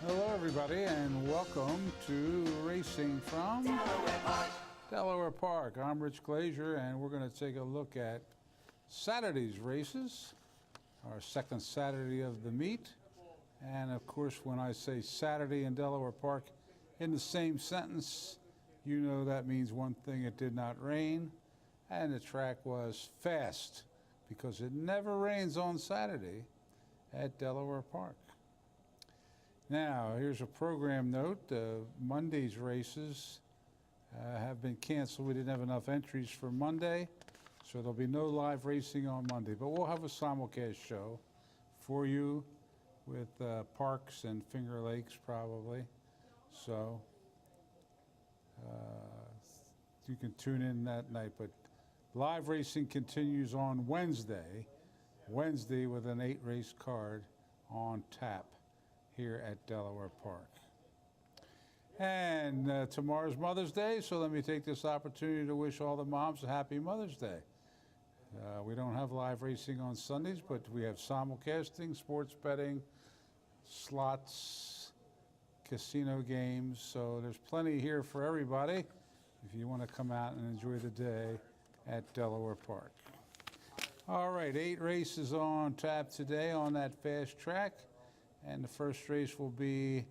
Hello, everybody, and welcome to Racing from Delaware Park. I'm Rich Glazier, and we're going to take a look at Saturday's races, our second Saturday of the meet. And of course, when I say Saturday in Delaware Park in the same sentence, you know that means one thing: it did not rain, and the track was fast, because it never rains on Saturday at Delaware Park. Now, here's a program note. Monday's races have been canceled. We didn't have enough entries for Monday, so there'll be no live racing on Monday. But we'll have a simulcast show for you with Parks and Finger Lakes probably. So you can tune in that night. But live racing continues on Wednesday with an 8-race card on tap here at Delaware Park. And tomorrow's Mother's Day, so let me take this opportunity to wish all the moms a happy Mother's Day. We don't have live racing on Sundays, but we have simulcasting, sports betting, slots, casino games, so there's plenty here for everybody if you want to come out and enjoy the day at Delaware Park. All right, 8 races on tap today on that fast track. And the first race will be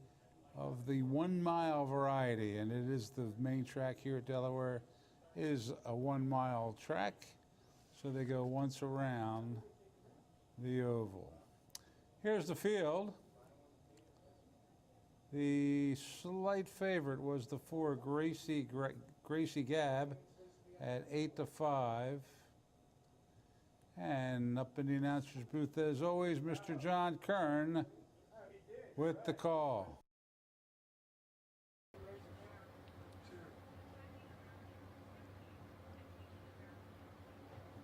of the 1-mile variety, and it is the main track here at Delaware is a 1-mile track, so they go once around the oval. Here's the field. The slight favorite was the 4 Gracie Gab at 8-5. And up in the announcer's booth, as always, Mr. John Kern with the call.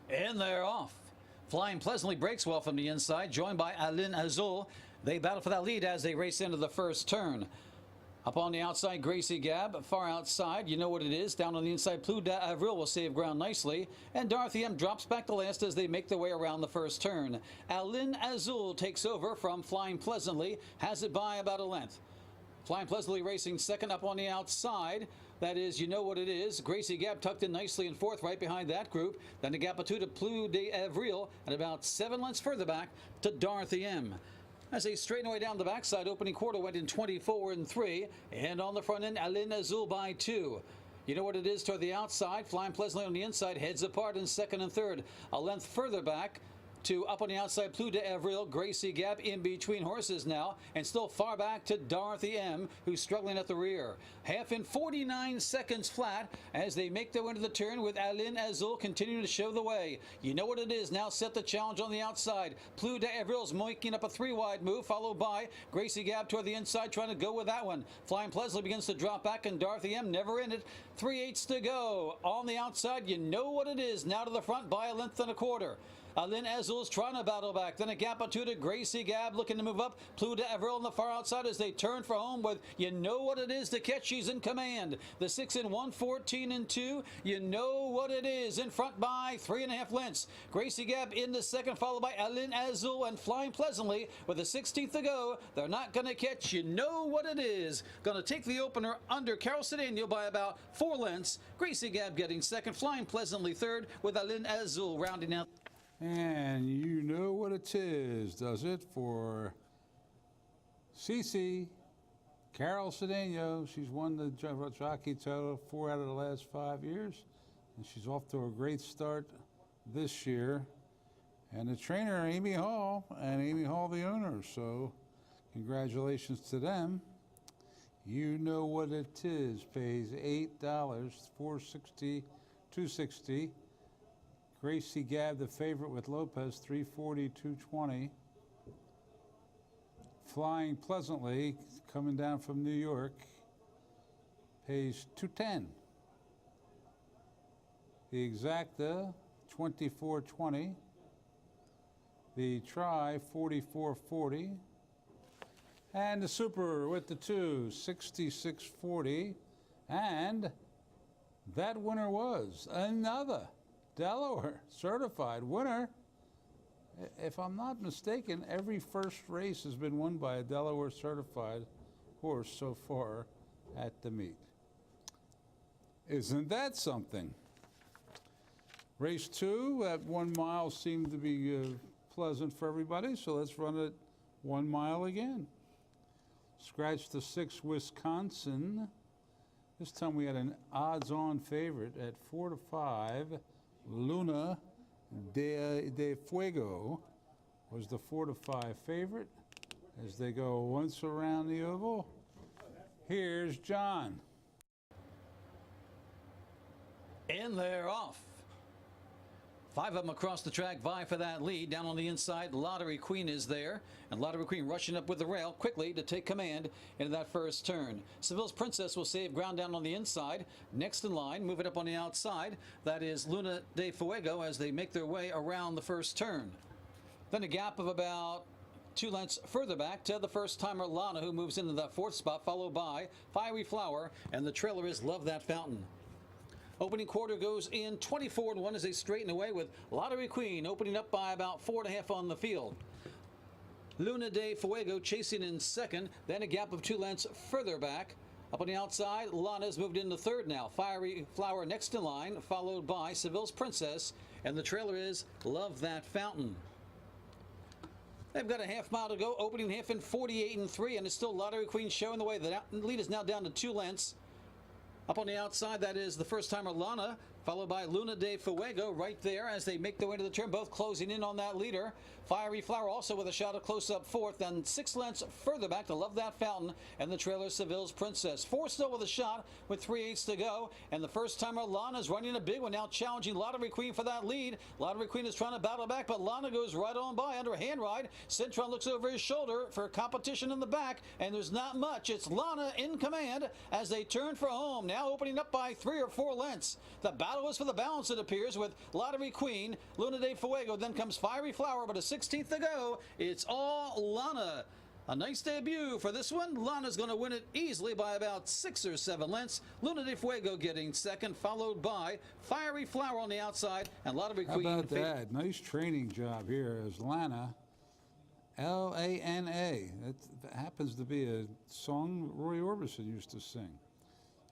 And they're off. Flying pleasantly breaks well from the inside, joined by Alin Azul. They battle for that lead as they race into the first turn. Up on the outside, Gracie Gab. Far outside, you know what it is. Down on the inside, Plus d'Avril will save ground nicely. And Dorothy M drops back to last as they make their way around the first turn. Alin Azul takes over from Flying Pleasantly. Has it by about a length. Flying Pleasantly racing second up on the outside. That is, you know what it is. Gracie Gab tucked in nicely in fourth right behind that group. Then the gap of 2 to Plus d'Avril. And about 7 lengths further back to Dorothy M. As they straighten away down the backside, opening quarter went in 24-3, and on the front end, Alin Azul by 2. You know what it is toward the outside. Flying Pleasantly on the inside, heads apart in second and third. A length further back to up on the outside, Plus d'Avril. Gracie Gab in between horses now, and still far back to Dorothy M, who's struggling at the rear. Half in 49 seconds flat as they make their way into the turn with Alin Azul continuing to show the way. You know what it is. Now set the challenge on the outside. Plus d'Avril's making up a 3-wide move, followed by Gracie Gab toward the inside, trying to go with that one. Flying Pleasantly begins to drop back, and Dorothy M never in it. 3/8 to go. On the outside, you know what it is. Now to the front by a length and a quarter. Alin Azul's trying to battle back. Then a gap of 2 to Gracie Gab looking to move up. Plus d'Avril on the far outside as they turn for home with you know what it is to catch. She's in command. The 6 in 1, 14-2. You know what it is. In front by 3.5 lengths. Gracie Gab in the second, followed by Alin Azul and Flying Pleasantly with a 16th to go. They're not going to catch. You know what it is. Going to take the opener under Carol Cedeno by about 4 lengths. Gracie Gab getting second. Flying Pleasantly third with Alin Azul rounding out. And you know what it is, does it, for Cece, Carol Cedeno. She's won the jockey title 4 out of the last 5 years, and she's off to a great start this year. And the trainer, Amy Hall, and Amy Hall, the owner, so congratulations to them. You know what it is, pays $8, $4.60, $2.60. Gracie Gab, the favorite with Lopez, $3.40, $2.20. Flying Pleasantly, coming down from New York, pays $2.10. The Exacta, $24.20. The Try, $44.40. And the Super with the 2, $66.40. And that winner was another Delaware certified winner. If I'm not mistaken, every first race has been won by a Delaware certified horse so far at the meet. Isn't that something? Race 2 at 1 mile seemed to be pleasant for everybody, so let's run it 1 mile again. Scratch the 6 Wisconsin. This time we had an odds-on favorite at 4 to 5. Luna de Fuego was the 4 to 5 favorite as they go once around the oval. Here's John. And they're off. 5 of them across the track vie for that lead. Down on the inside, Lottery Queen is there. And Lottery Queen rushing up with the rail quickly to take command into that first turn. Seville's Princess will save ground down on the inside. Next in line, moving up on the outside, that is Luna de Fuego as they make their way around the first turn. Then a gap of about 2 lengths further back to the first-timer Lana, who moves into that 4th spot, followed by Fiery Flower, and the trailer is Love That Fountain. Opening quarter goes in 24-1 as they straighten away with Lottery Queen opening up by about 4.5 on the field. Luna de Fuego chasing in second, then a gap of 2 lengths further back. Up on the outside, Lana's moved into third now. Fiery Flower next in line, followed by Seville's Princess, and the trailer is Love That Fountain. They've got a half mile to go, opening half in 48-3, and it's still Lottery Queen showing the way. The lead is now down to 2 lengths. Up on the outside, that is the first-timer Lana, followed by Luna de Fuego right there as they make their way to the turn, both closing in on that leader. Fiery Flower also with a shot of close-up 4th, and 6 lengths further back to Love That Fountain and the trailer Seville's Princess. 4 still with a shot with 3/8 to go, and the first-timer Lana's running a big one now, challenging Lottery Queen for that lead. Lottery Queen is trying to battle back, but Lana goes right on by under a hand ride. Cintron looks over his shoulder for competition in the back, and there's not much. It's Lana in command as they turn for home, now opening up by 3 or 4 lengths. The battle is for the balance, it appears, with Lottery Queen, Luna de Fuego, then comes Fiery Flower, but a 16th to go. It's all Lana. A nice debut for this one. Lana's going to win it easily by about 6 or 7 lengths. Luna de Fuego getting second, followed by Fiery Flower on the outside, and Lottery Queen. How about that? Nice training job here as Lana, L-A-N-A. That happens to be a song Roy Orbison used to sing.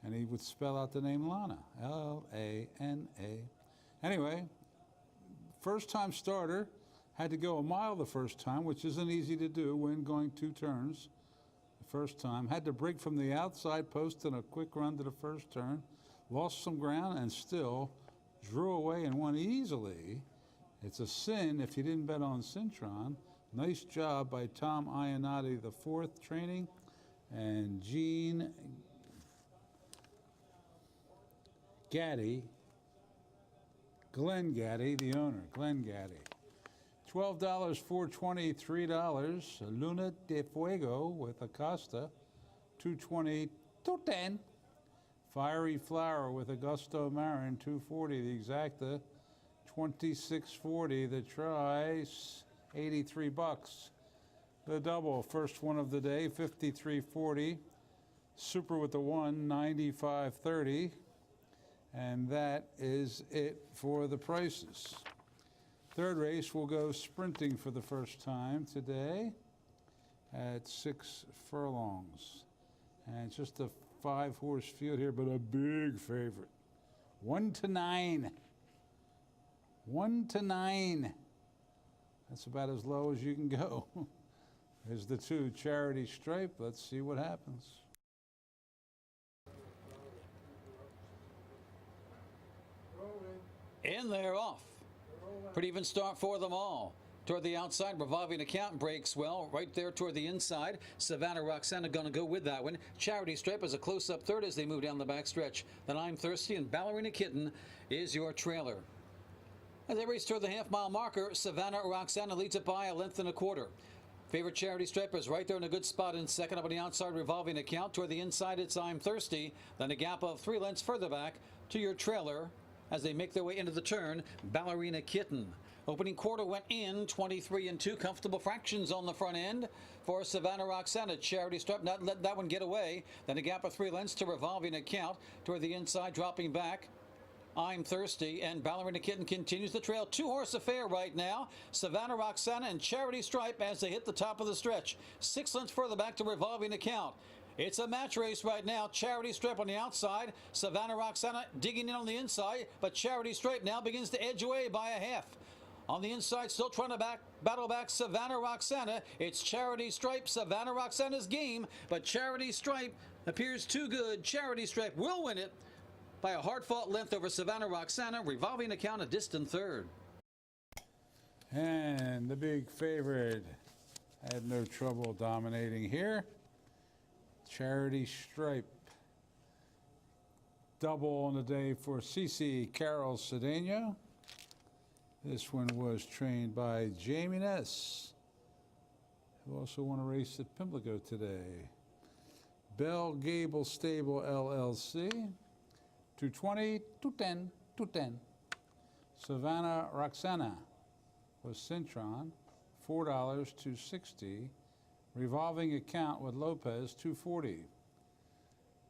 And he would spell out the name Lana, L-A-N-A. Anyway, first-time starter, had to go a mile the first time, which isn't easy to do when going 2 turns the first time. Had to break from the outside post in a quick run to the first turn. Lost some ground and still drew away and won easily. It's a sin if you didn't bet on Cintron. Nice job by Tom Ionati, the 4th training, and Gene Gaddy, Glenn Gaddy, the owner, Glenn Gaddy. $12, $4.20, $3. Luna de Fuego with Acosta, $2.20, $2.10. Fiery Flower with Augusto Marin, $2.40. The Exacta, $26.40. The Try, $83. The double, first one of the day, $53.40. Super with the 1, $95.30. And that is it for the prices. Third race will go sprinting for the first time today at 6 furlongs. And it's just a 5-horse field here, but a big favorite. 1 to 9. 1 to 9. That's about as low as you can go. There's the 2 Charity Stripe. Let's see what happens. And they're off. Pretty even start for them all. Toward the outside, Revolving Account breaks well. Right there toward the inside, Savannah, Roxanna going to go with that one. Charity Stripe is a close-up third as they move down the backstretch. Then I'm Thirsty and Ballerina Kitten is your trailer. As they race toward the half-mile marker, Savannah, Roxanna leads it by 1.25 lengths. Favorite Charity Stripe is right there in a good spot in second. Up on the outside, Revolving Account. Toward the inside, it's I'm Thirsty. Then a gap of 3 lengths further back to your trailer as they make their way into the turn, Ballerina Kitten. Opening quarter went in 23-2. Comfortable fractions on the front end for Savannah, Roxanna. Charity Stripe, not let that one get away. Then a gap of 3 lengths to Revolving Account. Toward the inside, dropping back, I'm Thirsty, and Ballerina Kitten continues the trail. 2-horse affair right now. Savannah, Roxanna, and Charity Stripe as they hit the top of the stretch. 6 lengths further back to Revolving Account. It's a match race right now. Charity Stripe on the outside. Savannah Roxanna digging in on the inside, but Charity Stripe now begins to edge away by a half. On the inside, still trying to battle back Savannah Roxanna. It's Charity Stripe, Savannah Roxanna's game, but Charity Stripe appears too good. Charity Stripe will win it by a hard-fought length over Savannah Roxanna, revolving account a distant third. And the big favorite had no trouble dominating here. Charity Stripe. Double on the day for CC Carol Cedeno. This one was trained by Jamie Ness, who also won a race at Pimlico today. Bell Gable Stable LLC. 220, 210, 210. Savannah Roxanna was Cintron, $4, 260. Revolving account with Lopez, 240.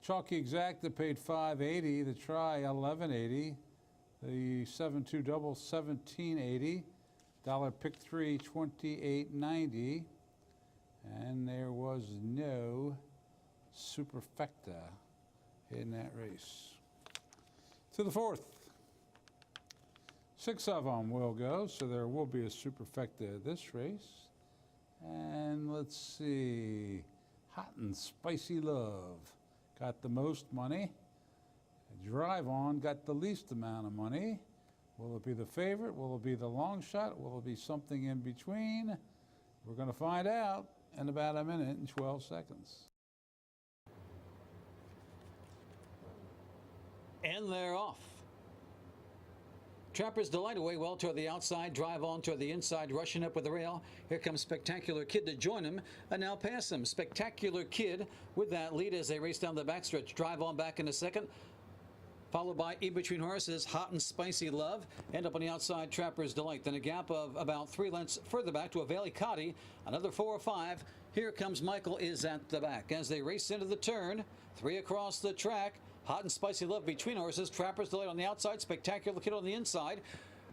Chalky Exacta paid $5.80. The try, $11.80. The 7-2 double, $17.80. Dollar pick three, $28.90. And there was no superfecta in that race. To the fourth. 6 of them will go, so there will be a superfecta this race. And let's see, Hot and Spicy Love got the most money. Drive On got the least amount of money. Will it be the favorite? Will it be the long shot? Will it be something in between? We're going to find out in about a minute and 12 seconds. And they're off. Trapper's Delight away well toward the outside, Drive On toward the inside, rushing up with the rail. Here comes Spectacular Kid to join him and now pass him. Spectacular Kid with that lead as they race down the backstretch. Drive On back in a second, followed by In Between Horses, Hot and Spicy Love. End up on the outside, Trapper's Delight. Then a gap of about 3 lengths further back to a Valley Cotty, another 4 or 5. Here comes Michael is at the back as they race into the turn. 3 across the track. Hot and Spicy Love between horses. Trapper's Delight on the outside. Spectacular Kid on the inside.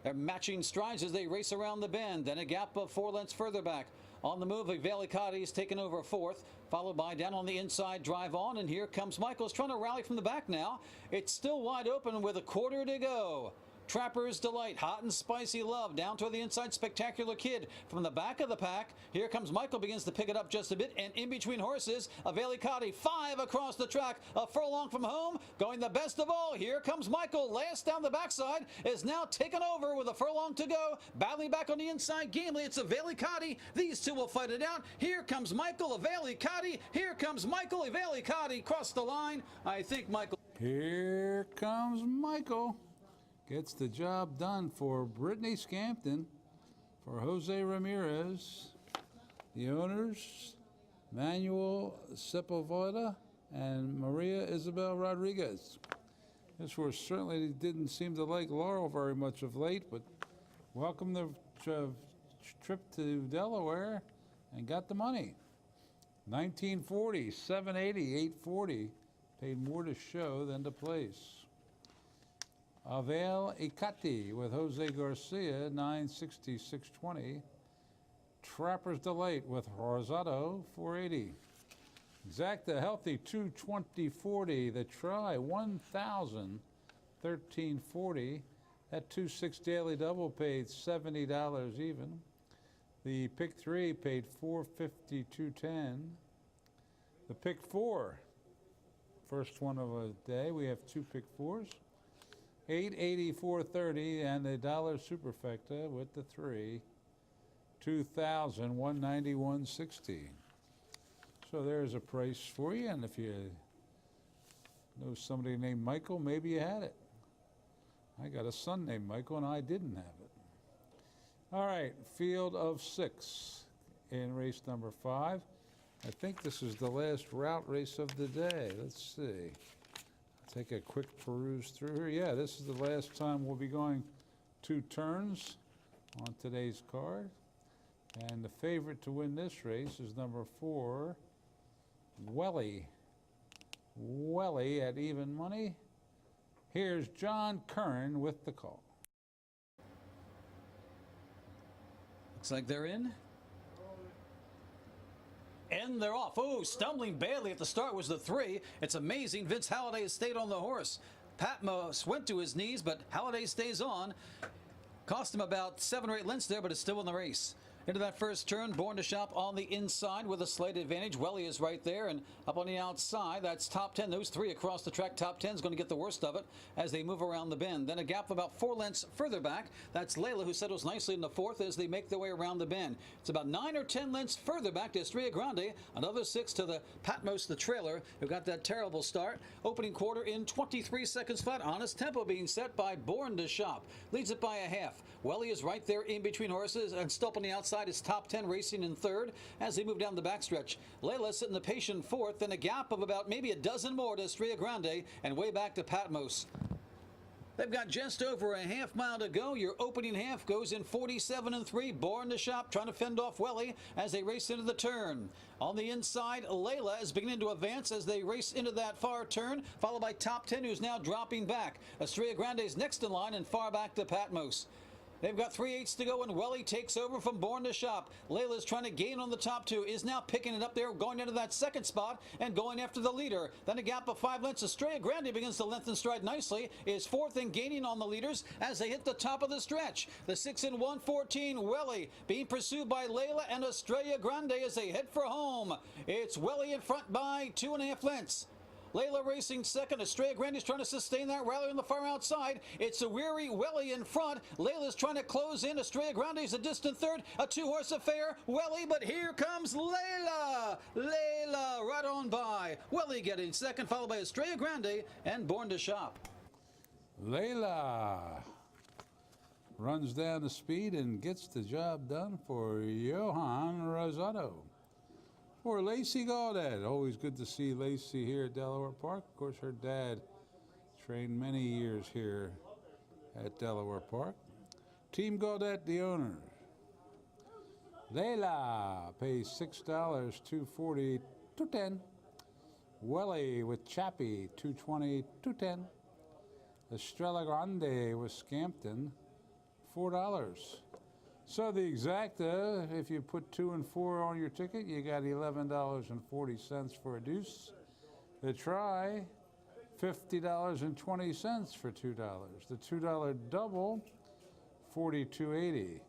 They're matching strides as they race around the bend. Then a gap of 4 lengths further back. On the move, Valley Cotty is taken over 4th, followed by down on the inside, Drive On. And here comes Michaels trying to rally from the back now. It's still wide open with a quarter to go. Trapper's Delight, Hot and Spicy Love, down toward the inside, Spectacular Kid. From the back of the pack, here comes Michael, begins to pick it up just a bit, and In Between Horses, a Valley Cotty, 5 across the track, a furlong from home, going the best of all. Here comes Michael, last down the backside, is now taken over with a furlong to go, battling back on the inside gamely. It's a Valley Cotty. These two will fight it out. Here comes Michael, a Valley Cotty. Here comes Michael, a Valley Cotty. Cross the line. I think Michael. Here comes Michael. Gets the job done for Brittany Scampton, for Jose Ramirez, the owners, Manuel Sepulveda and Maria Isabel Rodriguez. This horse certainly didn't seem to like Laurel very much of late, but welcome the trip to Delaware and got the money. 1940, 780, 840, paid more to show than to place. Avail Ikati with Jose Garcia, 960, 620. Trapper's Delight with Rosado, 480. Exacta Healthy, 220, 40. The try, 1,000, 1340. That 2-6 daily double paid $70 even. The pick 3 paid $450, 210. The pick 4, first one of a day. We have 2 pick 4s. 880, 430, and the dollar superfecta with the 3, 2,000, 191, 60. So there's a price for you, and if you know somebody named Michael, maybe you had it. I got a son named Michael, and I didn't have it. All right, field of 6 in race number 5. I think this is the last route race of the day. Let's see. Take a quick peruse through here. Yeah, this is the last time we'll be going 2 turns on today's card. And the favorite to win this race is number 4, Welly. Welly at even money. Here's John Curran with the call. Looks like they're in. And And they're off. Oh, stumbling badly at the start was the 3. It's amazing Vince Halliday has stayed on the horse. Patmos went to his knees, but Halliday stays on. Cost him about 7 or 8 lengths there, but it's still in the race. Into that first turn, Born to Shop on the inside with a slight advantage. Welly is right there, and up on the outside, that's top 10. Those 3 across the track. Top 10 is going to get the worst of it as they move around the bend. Then a gap of about 4 lengths further back. That's Leighla, who settles nicely in the 4th as they make their way around the bend. It's about 9 or 10 lengths further back to Estrella Grande. Another 6 to the Patmos, the trailer, who got that terrible start. Opening quarter in 23 seconds flat. Honest tempo being set by Born to Shop. Leads it by a half. Welly is right there in between horses, and still up on the outside is top 10 racing in 3rd as they move down the backstretch. Leighla sitting the patient 4th, and a gap of about maybe a dozen more to Estrella Grande and way back to Patmos. They've got just over a half mile to go. Your opening half goes in 47 and 3. Born to Shop trying to fend off Welly as they race into the turn. On the inside, Leighla is beginning to advance as they race into that far turn, followed by top 10, who's now dropping back. Estrella Grande is next in line and far back to Patmos. They've got 3/8 to go, and Welly takes over from Born to Shop. Leila's trying to gain on the top 2, is now picking it up there, going into that 2nd spot and going after the leader. Then a gap of 5 lengths. Estrella Grande begins to lengthen stride nicely, is 4th and gaining on the leaders as they hit the top of the stretch. The 6 in 1:14, Welly being pursued by Leighla and Estrella Grande as they head for home. It's Welly in front by 2.5 lengths. Leighla racing 2nd. Estrella Grande is trying to sustain that rally on the far outside. It's a weary Welly in front. Leila's trying to close in. Estrella Grande is a distant 3rd. A 2-horse affair. Welly, but here comes Leighla. Leighla right on by. Welly getting 2nd, followed by Estrella Grande and Born to Shop. Leighla runs down the speed and gets the job done for Johan Rosado. For Lacey Gaudet. Always good to see Lacey here at Delaware Park. Of course, her dad trained many years here at Delaware Park. Team Gaudet, the owner. Leighla pays $6, $2.40, $2.10. Welly with Chappie, $2.20, $2.10. Estrella Grande with Scampton, $4. So the exacta, if you put 2 and 4 on your ticket, you got $11.40 for a deuce. The try, $50.20 for $2. The $2 double, $42.80.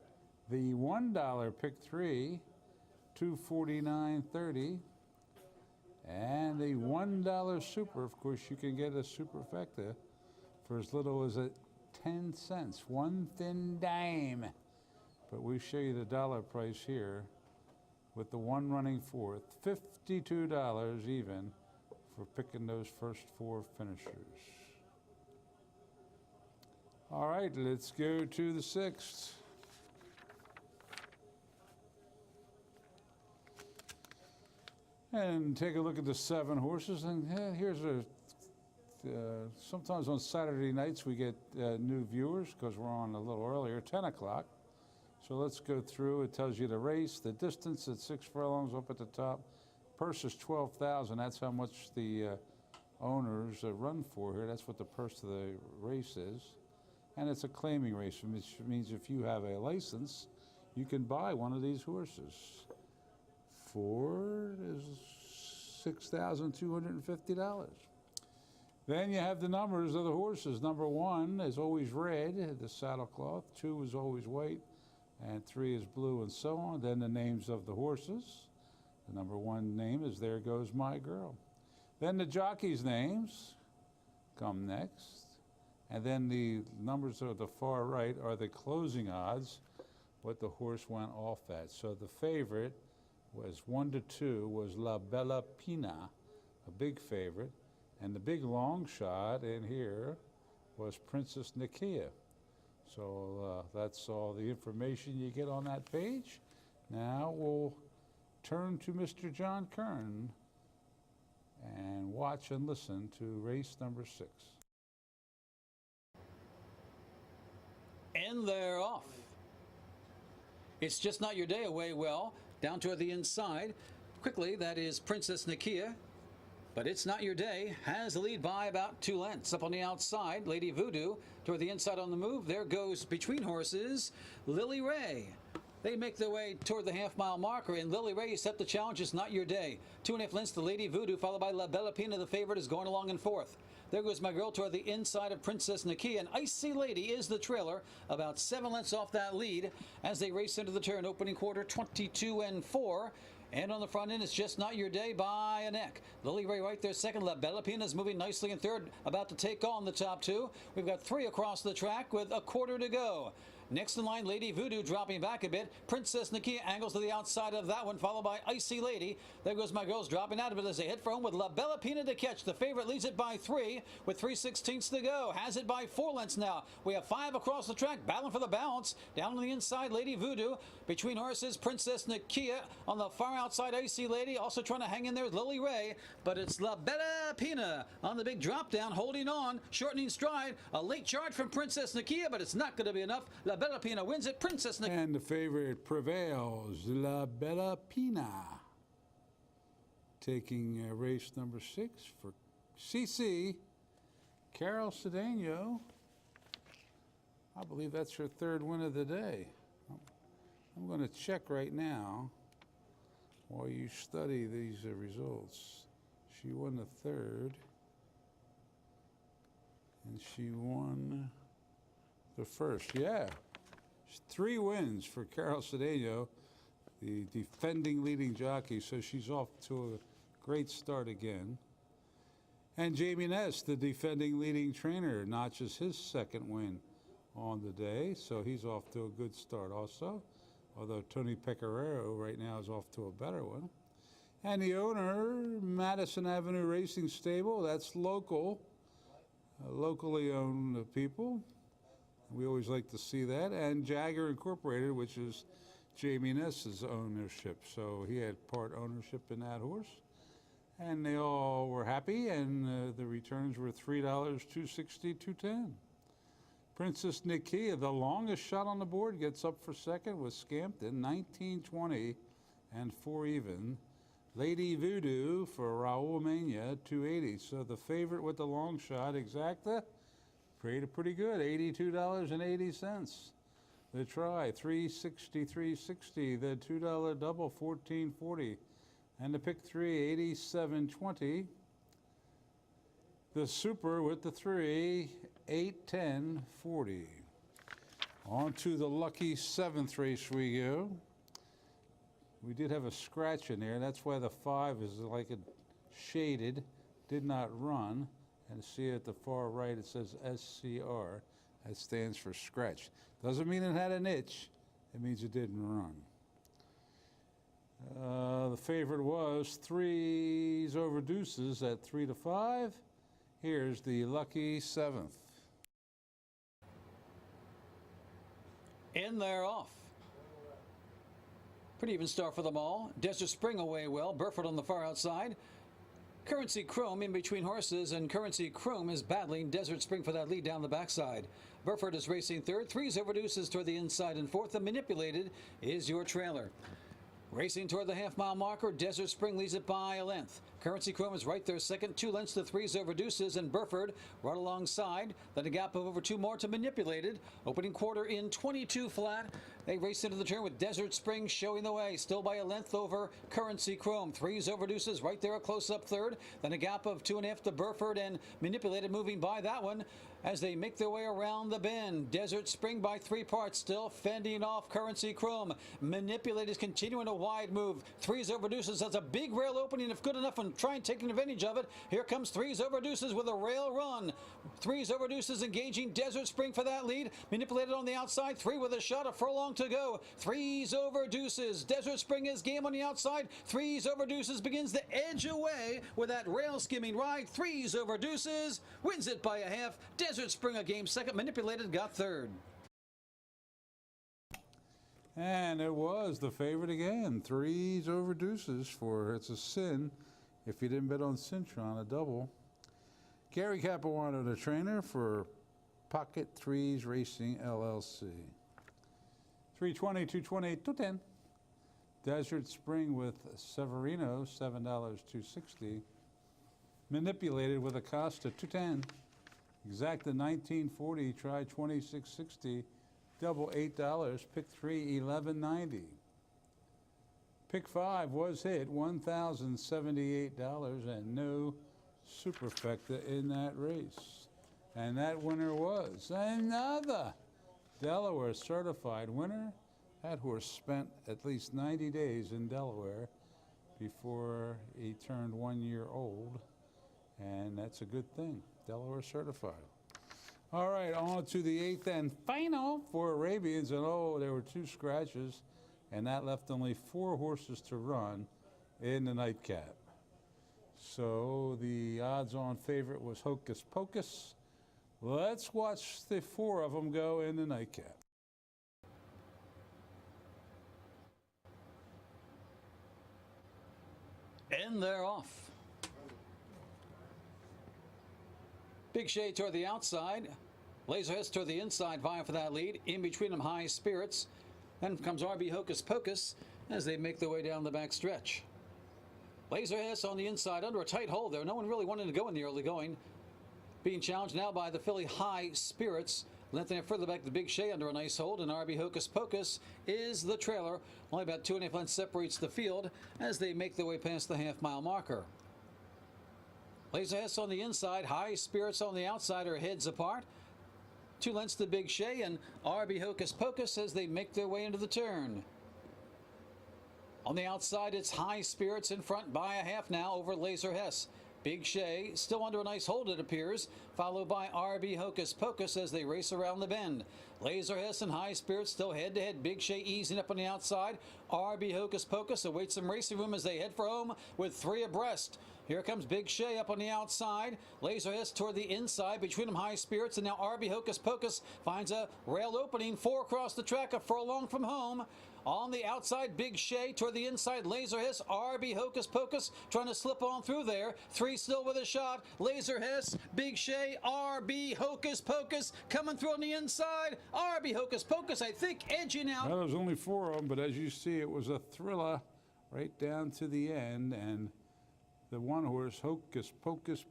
The $1 pick 3, $249.30. And the $1 super, of course, you can get a superfecta for as little as 10 cents, 1 thin dime. But we show you the dollar price here with the 1 running 4th, $52 even for picking those first 4 finishers. All right, let's go to the 6th. And take a look at the 7 horses. And here's a, sometimes on Saturday nights we get new viewers because we're on a little earlier, 10 o'clock. So let's go through. It tells you the race, the distance at 6 furlongs up at the top. Purse is $12,000. That's how much the owners run for here. That's what the purse of the race is. And it's a claiming race, which means if you have a license, you can buy one of these horses for $6,250. Then you have the numbers of the horses. Number 1 is always red, the saddle cloth. 2 is always white, and 3 is blue, and so on. Then the names of the horses. The number 1 name is There Goes My Girl. Then the jockeys' names come next. And then the numbers of the far right are the closing odds, what the horse went off at. So the favorite was 1 to 2 was La Bella Pina, a big favorite. And the big long shot in here was Princess Nikia. So that's all the information you get on that page. Now we'll turn to Mr. John Kern and watch and listen to race number 6. And they're off. It's Just Not Your Day away well. Down toward the inside. Quickly, that is Princess Nikia. But It's Not Your Day has the lead by about 2 lengths. Up on the outside, Lady Voodoo. Toward the inside on the move, there goes between horses, Lily Ray. They make their way toward the half-mile marker, and Lily Ray set the challenge. It's Not Your Day. 2.5 lengths to Lady Voodoo, followed by La Bella Pina. The favorite is going along in fourth. There goes my girl toward the inside of Princess Nakia, and Icy Lady is the trailer, about 7 lengths off that lead as they race into the turn. Opening quarter, 22 and 4. And on the front end, it's Just Not Your Day by a neck. Lily Ray right there second. La Bella Pina is moving nicely in third, about to take on the top two. We've got 3 across the track with a quarter to go. Next in line, Lady Voodoo dropping back a bit. Princess Nakia angles to the outside of that one, followed by Icy Lady. There goes my girls dropping out of it as they hit for home with La Bella Pina to catch. The favorite leads it by 3 with 3/16 to go. Has it by 4 lengths now. We have 5 across the track, battling for the balance. Down on the inside, Lady Voodoo. Between horses, Princess Nakia. On the far outside, Icy Lady. Also trying to hang in there with Lily Ray. But it's La Bella Pina on the big drop down, holding on, shortening stride. A late charge from Princess Nakia, but it's not going to be enough. La Bella Pina wins it. Princess Nakia. And the favorite prevails, La Bella Pina. Taking race number 6 for CC, Carol Cedeno. I believe that's her 3rd win of the day. I'm going to check right now while you study these results. She won the 3rd, and she won the 1st. Yeah, 3 wins for Carol Cedeno, the defending leading jockey, so she's off to a great start again. And Jamie Ness, the defending leading trainer, notches his 2nd win on the day, so he's off to a good start also, although Tony Pecoraro right now is off to a better one. And the owner, Madison Avenue Racing Stable, that's local, locally owned people. We always like to see that. And Jagger Incorporated, which is Jamie Ness's ownership. So he had part ownership in that horse. And they all were happy, and the returns were $3, $2.60, $2.10. Princess Nakia, the longest shot on the board, gets up for 2nd with Scampton, 19.20 and 4 even. Lady Voodoo for Raul Mania, 2.80. So the favorite with the long shot, Exacta, pretty good, $82.80. The try, $363.60. The $2 double, $14.40. And the pick 3, $87.20. The super with the 3, $810.40. On to the lucky 7th race we go. We did have a scratch in there. That's why the 5 is like it shaded, did not run. And see at the far right, it says SCR. That stands for scratch. Doesn't mean it had an itch. It means it didn't run. The favorite was 3s over deuces at 3 to 5. Here's the lucky 7th. And they're off. Pretty even start for them all. Desert Spring away well. Burford on the far outside. Currency Chrome in between horses, and Currency Chrome is battling Desert Spring for that lead down the backside. Burford is racing 3rd. 3s over deuces toward the inside, and 4th. The Manipulated is your trailer. Racing toward the half-mile marker, Desert Spring leads it by a length. Currency Chrome is right there 2nd, 2 lengths to 3s over deuces, and Burford right alongside. Then a gap of over 2 more to Manipulated. Opening quarter in 22 flat. They race into the turn with Desert Spring showing the way, still by a length over Currency Chrome. 3s over deuces right there, a close-up 3rd. Then a gap of 2.5 to Burford, and Manipulated moving by that one as they make their way around the bend. Desert Spring by 3 parts, still fending off Currency Chrome. Manipulated is continuing a wide move. 3s over deuces has a big rail opening if good enough, and try and take advantage of it. Here comes 3s over deuces with a rail run. 3s over deuces engaging Desert Spring for that lead. Manipulated on the outside. 3 with a shot, a furlong to go. 3s over deuces. Desert Spring is game on the outside. 3s over deuces begins to edge away with that rail skimming ride. 3s over deuces wins it by a half. Desert Spring a game 2nd. Manipulated got 3rd. And it was the favorite again. 3s over deuces for It's a Sin if you didn't bet on Cintron, a double. Gary Capuano, the trainer for Pocket 3s Racing LLC. 320, 220, 210. Desert Spring with Severino, $7, $2.60. Manipulated with Acosta, $2.10. Exacta 1940, try 2660, double $8. Pick 3, $11.90. Pick 5 was hit, $1,078, and no superfecta in that race. And that winner was another Delaware certified winner. That horse spent at least 90 days in Delaware before he turned 1 year old, and that's a good thing. Delaware certified. All right, on to the 8th and final for Arabians, and oh, there were 2 scratches, and that left only 4 horses to run in the nightcap. So the odds-on favorite was Hocus Pocus. Let's watch the 4 of them go in the nightcap. And they're off. Big Shade toward the outside. Laserheads toward the inside, vying for that lead. In between them, High Spirits. Then comes RB Hocus Pocus as they make their way down the back stretch. Laserheads on the inside under a tight hold there. No one really wanted to go in the early going. Being challenged now by the filly High Spirits. Lengthening it further back to Big Shea under a nice hold, and RB Hocus Pocus is the trailer. Only about 2.5 lengths separates the field as they make their way past the half-mile marker. Laserheads on the inside, High Spirits on the outside are heads apart. 2 lengths to Big Shea and RB Hocus Pocus as they make their way into the turn. On the outside, it's High Spirits in front by a half now over Laser Hess. Big Shea still under a nice hold, it appears, followed by RB Hocus Pocus as they race around the bend. Laser Hess and High Spirits still head-to-head. Big Shea easing up on the outside. RB Hocus Pocus awaits some racing room as they head for home with 3 abreast. Here comes Big Shea up on the outside. Laser Hess toward the inside. Between them, High Spirits, and now RB Hocus Pocus finds a railed opening. 4 across the track, a furlong from home. On the outside, Big Shea toward the inside. Laser Hess, RB Hocus Pocus trying to slip on through there. 3 still with a shot. Laser Hess, Big Shea, RB Hocus Pocus coming through on the inside. RB Hocus Pocus, I think, edging out. Well, there was only 4 of them, but as you see, it was a thriller right down to the end, and the one horse, Hocus Pocus,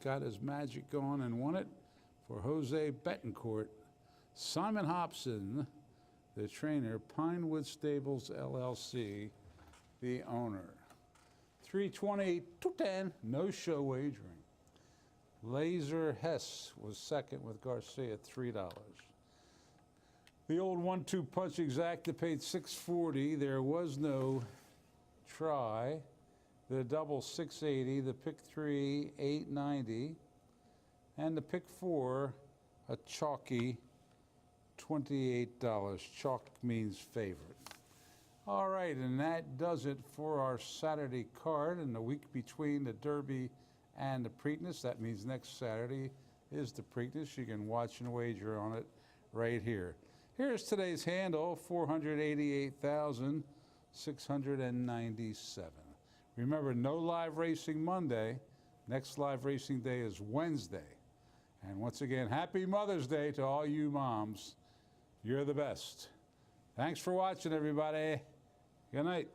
got his magic going and won it for Jose Betancourt. Simon Hobson, the trainer, Pinewood Stables LLC, the owner. 320 to 10, no show wagering. Laser Hess was second with Garcia, $3. The old 1-2 punch exacta paid $6.40. There was no try. The double $6.80, the pick 3 $8.90, and the pick 4 a chalky $28. Chalk means favorite. All right, and that does it for our Saturday card. And the week between the Derby and the Preakness, that means next Saturday is the Preakness. You can watch and wager on it right here. Here's today's handle, 488,697. Remember, no live racing Monday. Next live racing day is Wednesday. And once again, happy Mother's Day to all you moms. You're the best. Thanks for watching, everybody. Good night.